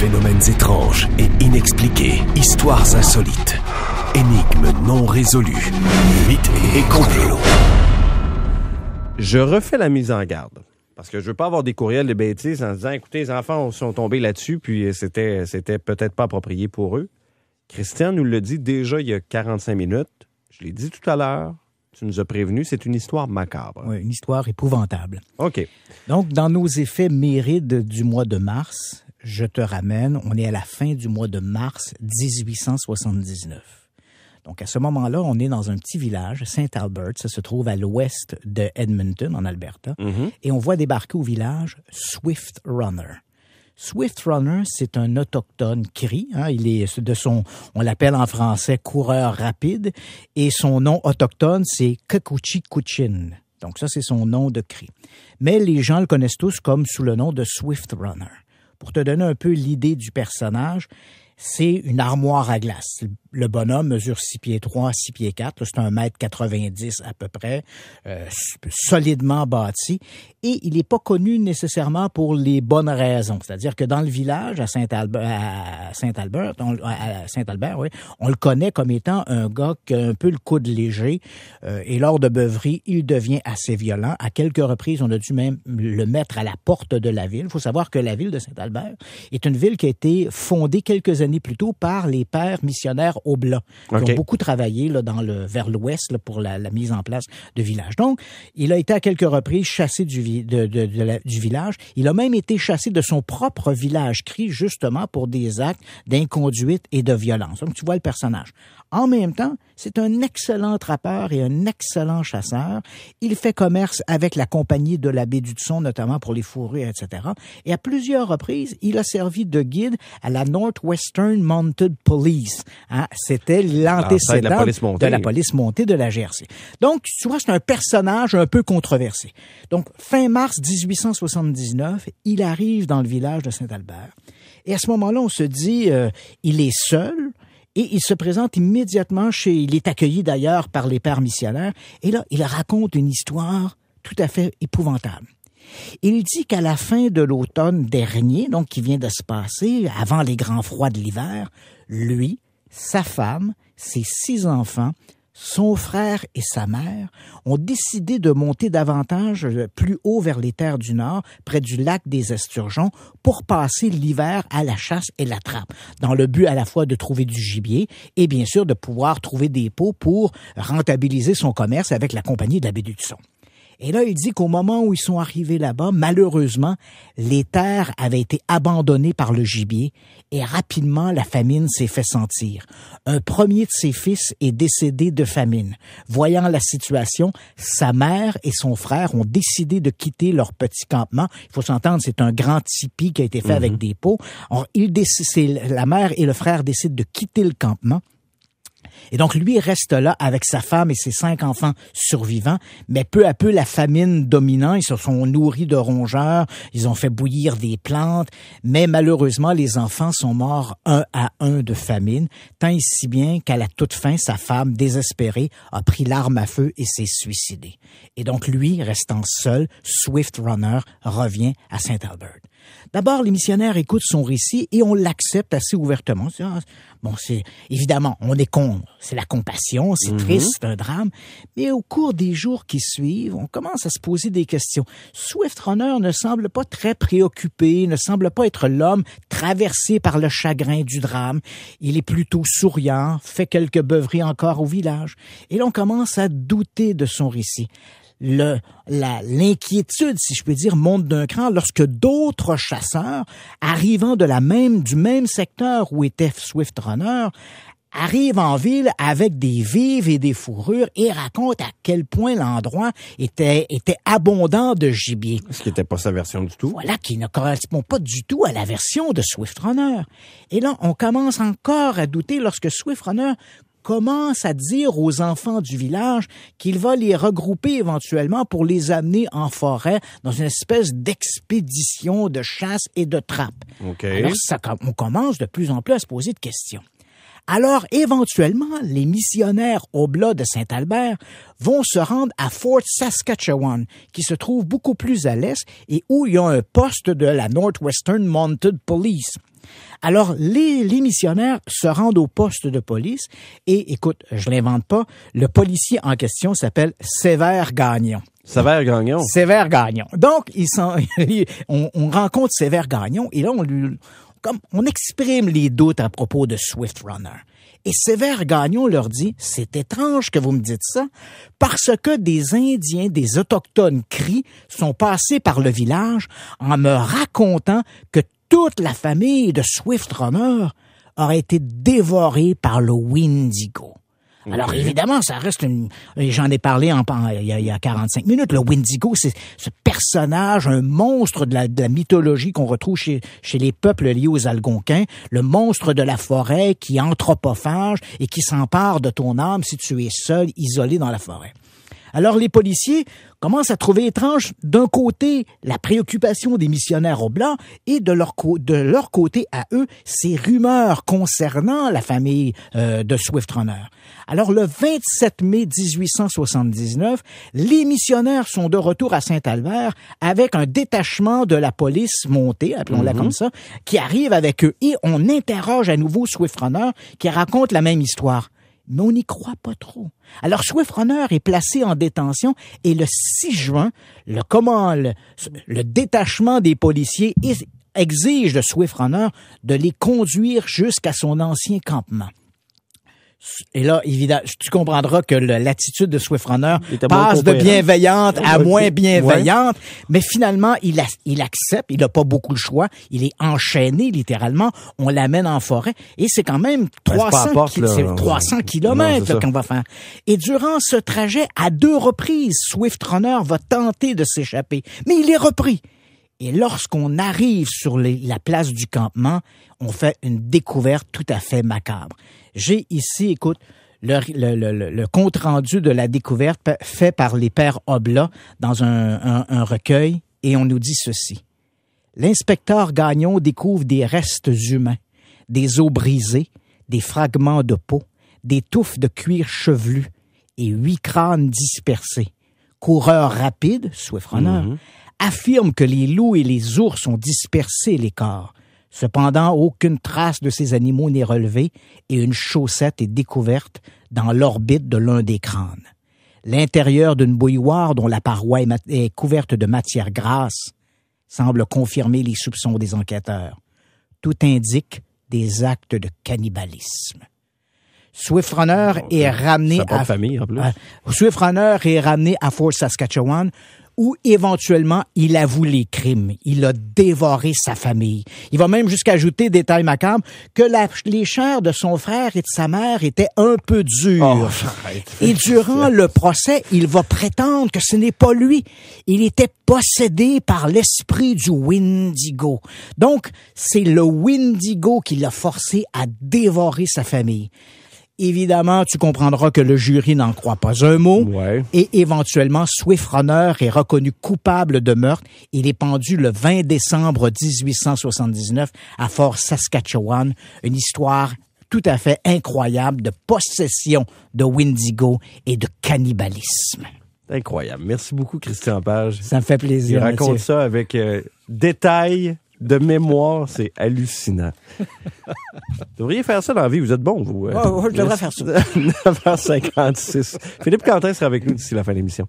Phénomènes étranges et inexpliqués, histoires insolites, énigmes non résolues, mythes et complots. Je refais la mise en garde. Parce que je veux pas avoir des courriels de bêtises en disant, écoutez, les enfants sont tombés là-dessus, puis c'était peut-être pas approprié pour eux. Christian nous l'a dit déjà il y a 45 minutes. Je l'ai dit tout à l'heure. Tu nous as prévenu, c'est une histoire macabre. Oui, une histoire épouvantable. OK. Donc, dans nos effets mérides du mois de mars, je te ramène, on est à la fin du mois de mars 1879. Donc, à ce moment-là, on est dans un petit village, Saint Albert, ça se trouve à l'ouest de Edmonton, en Alberta, et on voit débarquer au village Swift Runner. Swift Runner, c'est un autochtone cri. Il est on l'appelle en français coureur rapide, et son nom autochtone, c'est Kekuchi Kuchin. Donc ça, c'est son nom de cri. Mais les gens le connaissent tous comme sous le nom de Swift Runner. Pour te donner un peu l'idée du personnage, c'est une armoire à glace. Le bonhomme mesure 6 pieds 3, 6 pieds 4. C'est 1,90 m à peu près, solidement bâti. Et il n'est pas connu nécessairement pour les bonnes raisons. C'est-à-dire que dans le village, à Saint-Albert, oui, on le connaît comme étant un gars qui a un peu le coude léger. Et lors de beuveries, il devient assez violent. À quelques reprises, on a dû même le mettre à la porte de la ville. Il faut savoir que la ville de Saint-Albert est une ville qui a été fondée quelques années plus tôt par les pères missionnaires Oblats, qui ont beaucoup travaillé là, vers l'ouest là, pour la mise en place de villages. Donc, il a été à quelques reprises chassé du village. Il a même été chassé de son propre village cri, justement pour des actes d'inconduite et de violence. Donc, tu vois le personnage. En même temps, c'est un excellent trappeur et un excellent chasseur. Il fait commerce avec la compagnie de la baie d'Hudson, notamment pour les fourrures, etc. Et à plusieurs reprises, il a servi de guide à la Northwestern Mounted Police. C'était l'antécédent de la police montée de la GRC. Donc, tu vois, c'est un personnage un peu controversé. Donc, fin mars 1879, il arrive dans le village de Saint-Albert. Et à ce moment-là, on se dit, il est seul. Et il se présente immédiatement il est accueilli d'ailleurs par les pères missionnaires, et là, il raconte une histoire tout à fait épouvantable. Il dit qu'à la fin de l'automne dernier, donc qui vient de se passer, avant les grands froids de l'hiver, lui, sa femme, ses 6 enfants, son frère et sa mère ont décidé de monter davantage plus haut vers les terres du Nord, près du lac des Esturgeons, pour passer l'hiver à la chasse et la trappe, dans le but à la fois de trouver du gibier et bien sûr de pouvoir trouver des pots pour rentabiliser son commerce avec la compagnie de la baie d'Hudson. Et là, il dit qu'au moment où ils sont arrivés là-bas, malheureusement, les terres avaient été abandonnées par le gibier et rapidement, la famine s'est fait sentir. Un premier de ses fils est décédé de famine. Voyant la situation, sa mère et son frère ont décidé de quitter leur petit campement. Il faut s'entendre, c'est un grand tipi qui a été fait avec des pots. Alors, la mère et le frère décident de quitter le campement. Et donc, lui reste là avec sa femme et ses 5 enfants survivants, mais peu à peu, la famine dominant, ils se sont nourris de rongeurs, ils ont fait bouillir des plantes, mais malheureusement, les enfants sont morts un à un de famine, tant et si bien qu'à la toute fin, sa femme, désespérée, a pris l'arme à feu et s'est suicidée. Et donc, lui, restant seul, Swift Runner revient à Saint Albert. D'abord, les missionnaires écoutent son récit et on l'accepte assez ouvertement. Évidemment, on est contre. C'est la compassion, c'est triste, c'est un drame. Mais au cours des jours qui suivent, on commence à se poser des questions. Swift Runner ne semble pas très préoccupé, ne semble pas être l'homme traversé par le chagrin du drame. Il est plutôt souriant, fait quelques beuveries encore au village. Et là, on commence à douter de son récit. L'inquiétude, si je peux dire, monte d'un cran lorsque d'autres chasseurs, arrivant du même secteur où était Swift Runner, arrivent en ville avec des vives et des fourrures et racontent à quel point l'endroit était abondant de gibier. Ce qui n'était pas sa version du tout. Voilà, qui ne correspond pas du tout à la version de Swift Runner. Et là, on commence encore à douter lorsque Swift Runner commence à dire aux enfants du village qu'il va les regrouper éventuellement pour les amener en forêt dans une espèce d'expédition de chasse et de trappe. Okay. Alors, on commence de plus en plus à se poser de questions. Alors, éventuellement, les missionnaires Oblats de Saint-Albert vont se rendre à Fort Saskatchewan, qui se trouve beaucoup plus à l'est et où il y a un poste de la Northwestern Mounted Police. Alors, les missionnaires se rendent au poste de police et, écoute, je l'invente pas, le policier en question s'appelle Sévère Gagnon. Sévère Gagnon. Sévère Gagnon. Donc, on rencontre Sévère Gagnon et là, on exprime les doutes à propos de Swift Runner. Et Sévère Gagnon leur dit, c'est étrange que vous me dites ça, parce que des Indiens, des Autochtones cris sont passés par le village en me racontant que toute la famille de Swift Runner aurait été dévorée par le Wendigo. Alors, évidemment, ça reste j'en ai parlé il y a 45 minutes. Le Wendigo, c'est ce personnage, un monstre de la mythologie qu'on retrouve chez les peuples liés aux Algonquins. Le monstre de la forêt qui est anthropophage et qui s'empare de ton âme si tu es seul, isolé dans la forêt. Alors, les policiers commencent à trouver étrange, d'un côté, la préoccupation des missionnaires Oblats et de leur côté, à eux, ces rumeurs concernant la famille de Swift Runner. Alors, le 27 mai 1879, les missionnaires sont de retour à Saint-Albert avec un détachement de la police montée, appelons-la comme ça, qui arrive avec eux. Et on interroge à nouveau Swift Runner qui raconte la même histoire. Mais on n'y croit pas trop. Alors, Swift Runner est placé en détention et le 6 juin, le détachement des policiers exige de Swift Runner de les conduire jusqu'à son ancien campement. Et là, évidemment, tu comprendras que l'attitude de Swift Runner passe de bienveillante à moins bienveillante, mais finalement, il accepte, il n'a pas beaucoup le choix, il est enchaîné littéralement, on l'amène en forêt, et c'est quand même 300 kilomètres qu'on va faire. Et durant ce trajet, à 2 reprises, Swift Runner va tenter de s'échapper, mais il est repris. Et lorsqu'on arrive sur la place du campement, on fait une découverte tout à fait macabre. J'ai ici, écoute, le compte-rendu de la découverte fait par les pères Oblats dans un recueil, et on nous dit ceci. L'inspecteur Gagnon découvre des restes humains, des os brisés, des fragments de peau, des touffes de cuir chevelu et 8 crânes dispersés. Coureur rapide, Swift Runner, affirme que les loups et les ours ont dispersé les corps. Cependant, aucune trace de ces animaux n'est relevée et une chaussette est découverte dans l'orbite de l'un des crânes. L'intérieur d'une bouilloire dont la paroi est couverte de matière grasse semble confirmer les soupçons des enquêteurs. Tout indique des actes de cannibalisme. Swift Runner est ramené Swift Runner est ramené à Fort Saskatchewan, où éventuellement il avoue les crimes. Il a dévoré sa famille. Il va même jusqu'à ajouter, détail macabre, que les chairs de son frère et de sa mère étaient un peu dures. Et durant le procès, il va prétendre que ce n'est pas lui. Il était possédé par l'esprit du Wendigo. Donc, c'est le Wendigo qui l'a forcé à dévorer sa famille. Évidemment, tu comprendras que le jury n'en croit pas un mot. Ouais. Et éventuellement, Swift Runner est reconnu coupable de meurtre. Il est pendu le 20 décembre 1879 à Fort Saskatchewan. Une histoire tout à fait incroyable de possession de Wendigo et de cannibalisme. Incroyable. Merci beaucoup, Christian Page. Ça me fait plaisir. Il raconte ça avec détail. De mémoire, c'est hallucinant. Vous devriez faire ça dans la vie. Vous êtes bon, vous. Je devrais faire ça. 9h56. Philippe Quentin sera avec nous d'ici la fin de l'émission.